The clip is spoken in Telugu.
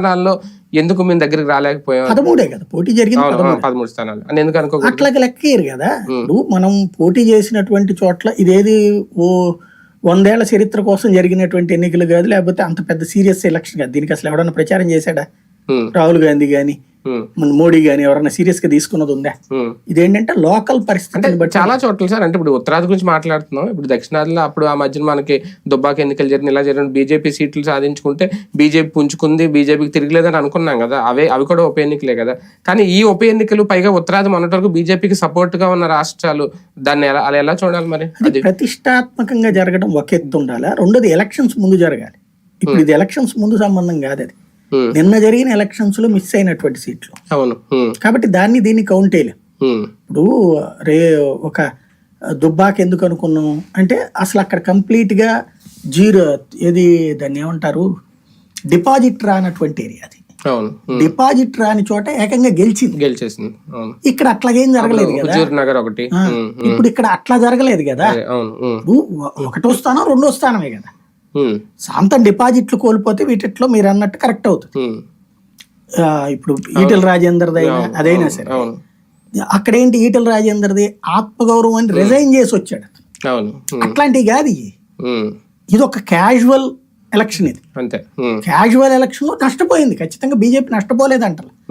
స్థానాల్లో ఎందుకు మేము దగ్గరికి రాలేకపోయాం? 13 కదా పోటీ జరిగింది, 13 స్థానాలు అని ఎందుకు అనుకో అట్లాగే లెక్కేరు కదా. ఇప్పుడు మనం పోటీ చేసినటువంటి చోట్ల ఇదేది 100 ఏళ్ల చరిత్ర కోసం జరిగినటువంటి ఎన్నికలు కాదు, లేకపోతే అంత పెద్ద సీరియస్ ఎలక్షన్ కాదు. దీనికి అసలు ఎవడన్నా ప్రచారం చేశాడా? రాహుల్ గాంధీ గాని మోడీ గాని ఎవరన్నా సీరియస్ గా తీసుకున్నది ఉందా? ఇదేంటంటే లోకల్ పరిస్థితి బట్టి చాలా చోట్ల సార్. అంటే ఇప్పుడు ఉత్తరాది గురించి మాట్లాడుతున్నాం, ఇప్పుడు దక్షిణాదిలో అప్పుడు ఆ మధ్యన మనకి దుబ్బాక ఎన్నికలు జరిగిన ఇలా జరిగిన బీజేపీ సీట్లు సాధించుకుంటే బీజేపీ పుంజుకుంది, బీజేపీకి తిరగలేదని అనుకున్నాం కదా. అవి కూడా ఉప ఎన్నికలే కదా. కానీ ఈ ఉప ఎన్నికలు పైగా ఉత్తరాది మొన్నటి వరకు బీజేపీకి సపోర్ట్ గా ఉన్న రాష్ట్రాలు, దాన్ని అలా ఎలా చూడాలి మరి? అది ప్రతిష్టాత్మకంగా జరగడం ఒక ఎత్తు ఉండాలా, రెండోది ఎలక్షన్స్ ముందు జరగాలి. ఇప్పుడు ఇది ఎలక్షన్స్ ముందు సంబంధం కాదు, అది నిన్న జరిగిన ఎలక్షన్స్ లో మిస్ అయినటువంటి సీట్లు. కాబట్టి దీన్ని కౌంట్ చేయలేం. ఇప్పుడు ఒక దుబ్బాక ఎందుకు అనుకున్నాం అంటే అసలు అక్కడ కంప్లీట్ గా జీరో, ఏది దాన్ని ఏమంటారు, డిపాజిట్ రానటువంటి ఏరియా. అది డిపాజిట్ రాని చోట ఏకంగా గెలిచేసింది. ఇక్కడ అట్లాగేం జరగలేదు కదా. ఇప్పుడు ఇక్కడ అట్లా జరగలేదు కదా. ఒకటో స్థానం రెండో స్థానమే కదా. శాంతం డిపాజిట్లు కోల్పోతే వీటిలో మీరు అన్నట్టు కరెక్ట్ అవుతుంది. ఇప్పుడు ఈటెల రాజేందర్ది అయినా అదైనా సరే, అక్కడేంటి ఈటెల రాజేందర్ది ఆత్మగౌరవం అని రిజైన్ చేసి వచ్చాడు. అట్లాంటివి కాదు, ఇది ఒక క్యాజువల్ ఎలక్షన్. ఇది క్యాజువల్ ఎలక్షన్ లో నష్టపోయింది ఖచ్చితంగా, బీజేపీ నష్టపోలేదంటారు.